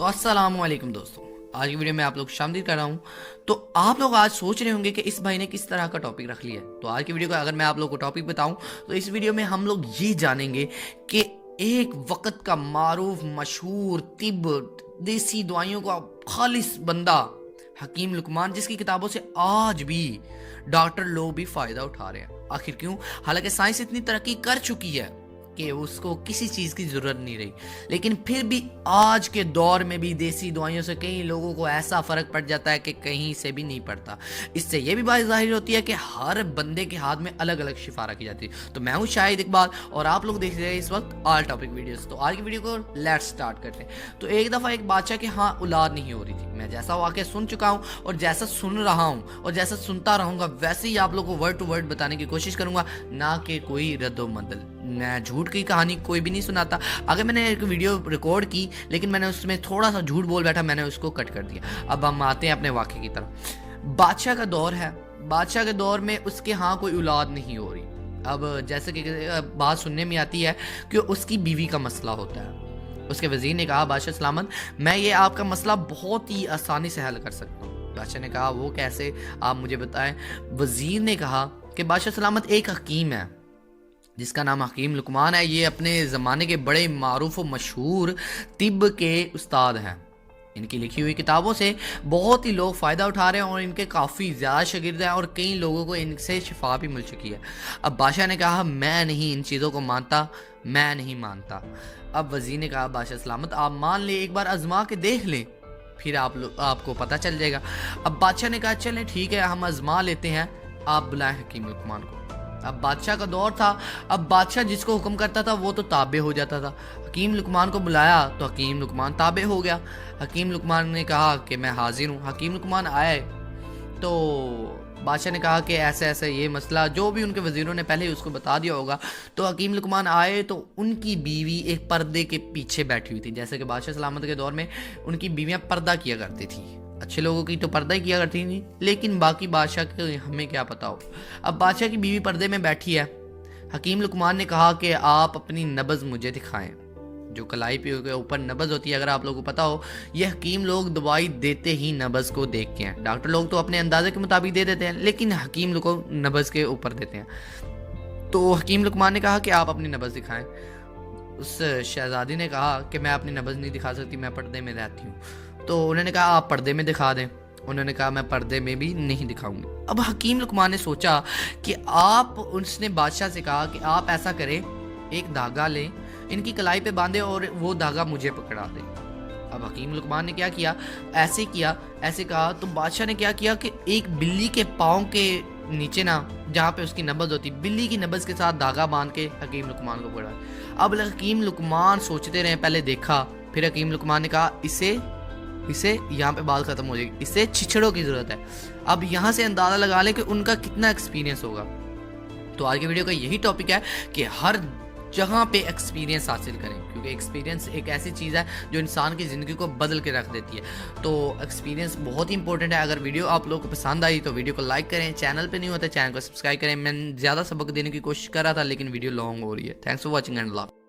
तो अस्सलाम वालेकुम दोस्तों, आज की वीडियो में आप लोग शामिल कर रहा हूँ। तो आप लोग आज सोच रहे होंगे कि इस भाई ने किस तरह का टॉपिक रख लिया है। तो आज की वीडियो का अगर मैं आप लोग को टॉपिक बताऊं तो इस वीडियो में हम लोग ये जानेंगे कि एक वक्त का मारूफ मशहूर तिब देसी दवाइयों का खालिस बंदा हकीम लुकमान, जिसकी किताबों से आज भी डॉक्टर लोग भी फायदा उठा रहे हैं। आखिर क्यों? हालांकि साइंस इतनी तरक्की कर चुकी है कि उसको किसी चीज़ की ज़रूरत नहीं रही, लेकिन फिर भी आज के दौर में भी देसी दवाइयों से कई लोगों को ऐसा फ़र्क पड़ जाता है कि कहीं से भी नहीं पड़ता। इससे ये भी बात ज़ाहिर होती है कि हर बंदे के हाथ में अलग अलग शिफा रखी जाती है। तो मैं हूँ शाहिद इकबाल और आप लोग देख रहे हैं इस वक्त ऑल टॉपिक वीडियोस। तो आज की वीडियो को लेट्स स्टार्ट करते हैं। तो एक दफ़ा एक बादशाह के हाँ औलाद नहीं हो रही थी। मैं जैसा वाक़या सुन चुका हूँ और जैसा सुन रहा हूँ और जैसा सुनता रहूँगा वैसे ही आप लोग को वर्ड टू वर्ड बताने की कोशिश करूँगा, ना कि कोई रद्दो बदल। मैं झूठ की कहानी कोई भी नहीं सुनाता। अगर मैंने एक वीडियो रिकॉर्ड की लेकिन मैंने उसमें थोड़ा सा झूठ बोल बैठा, मैंने उसको कट कर दिया। अब हम आते हैं अपने वाक़े की तरफ। बादशाह का दौर है। बादशाह के दौर में उसके यहाँ कोई औलाद नहीं हो रही। अब जैसे कि बात सुनने में आती है कि उसकी बीवी का मसला होता है। उसके वज़ीर ने कहा, बादशाह सलामत, मैं ये आपका मसला बहुत ही आसानी से हल कर सकता हूँ। बादशाह ने कहा, वो कैसे, आप मुझे बताएं। वज़ीर ने कहा कि बादशाह सलामत, एक हकीम है जिसका नाम हकीम लुकमान है। ये अपने ज़माने के बड़े मारूफ व मशहूर तिब के उस्ताद हैं। इनकी लिखी हुई किताबों से बहुत ही लोग फ़ायदा उठा रहे हैं और इनके काफ़ी ज़्यादा शागिर्द हैं और कई लोगों को इनसे शिफा भी मिल चुकी है। अब बादशाह ने कहा, मैं नहीं इन चीज़ों को मानता, मैं नहीं मानता। अब वज़ीर ने कहा, बादशाह सलामत, आप मान ले, एक बार आजमा के देख लें, फिर आपको पता चल जाएगा। अब बादशाह ने कहा, चलें ठीक है, हम आजमा लेते हैं, आप बुलाएं हकीम लुकमान को। अब बादशाह का दौर था। अब बादशाह जिसको हुक्म करता था वो तो ताबे हो जाता था। हकीम लुकमान को बुलाया तो हकीम लुकमान ताबे हो गया। हकीम लुकमान ने कहा कि मैं हाजिर हूँ। हकीम लुकमान आए तो बादशाह ने कहा कि ऐसे ऐसे ये मसला, जो भी उनके वज़ीरों ने पहले उसको बता दिया होगा। तो हकीम लुकमान आए तो उनकी बीवी एक पर्दे के पीछे बैठी हुई थी। जैसे कि बादशाह सलामत के दौर में उनकी बीवियाँ पर्दा किया करती थी। अच्छे लोगों की तो पर्दा ही किया करती थी, लेकिन बाकी बादशाह के हमें क्या पता हो। अब बादशाह की बीवी पर्दे में बैठी है। हकीम लुकमान ने कहा कि आप अपनी नब्ज़ मुझे दिखाएं। जो कलाई पे के ऊपर नब्ज़ होती है, अगर आप लोगों को पता हो, ये हकीम लोग दवाई देते ही नब्ज़ को देख के हैं। डॉक्टर लोग तो अपने अंदाजे के मुताबिक दे देते हैं, लेकिन हकीम लोग को नब्ज़ के ऊपर देते हैं। तो हकीम लुकमान ने कहा कि आप अपनी नब्ज़ दिखाएं। उस शहजादी ने कहा कि मैं अपनी नब्ज़ नहीं दिखा सकती, मैं पर्दे में रहती हूँ। तो उन्होंने कहा, आप पर्दे में दिखा दें। उन्होंने कहा, मैं पर्दे में भी नहीं दिखाऊंगी। अब हकीम लुकमान ने सोचा कि उसने बादशाह से कहा कि आप ऐसा करें, एक धागा लें, इनकी कलाई पे बांधे और वो धागा मुझे पकड़ा दे। अब हकीम लुकमान ने क्या किया, ऐसे किया, ऐसे कहा। तो बादशाह ने क्या किया कि एक बिल्ली के पाँव के नीचे ना, जहाँ पे उसकी नब्ज़ होती, बिल्ली की नब्ज़ के साथ धागा बांध के हकीम लुकमान को पकड़ा। अब हकीम लुकमान सोचते रहे, पहले देखा, फिर हकीम लुकमान ने कहा, इसे यहाँ पे बात खत्म हो जाएगी, इससे छिछड़ों की ज़रूरत है। अब यहाँ से अंदाज़ा लगा लें कि उनका कितना एक्सपीरियंस होगा। तो आज की वीडियो का यही टॉपिक है कि हर जगह पे एक्सपीरियंस हासिल करें, क्योंकि एक्सपीरियंस एक ऐसी चीज़ है जो इंसान की ज़िंदगी को बदल के रख देती है। तो एक्सपीरियंस बहुत ही इंपॉर्टेंट है। अगर वीडियो आप लोगों को पसंद आई तो वीडियो को लाइक करें, चैनल पे नहीं होता चैनल को सब्सक्राइब करें। मैं ज़्यादा सबक देने की कोशिश कर रहा था लेकिन वीडियो लॉन्ग हो रही है। Thanks for watching and love.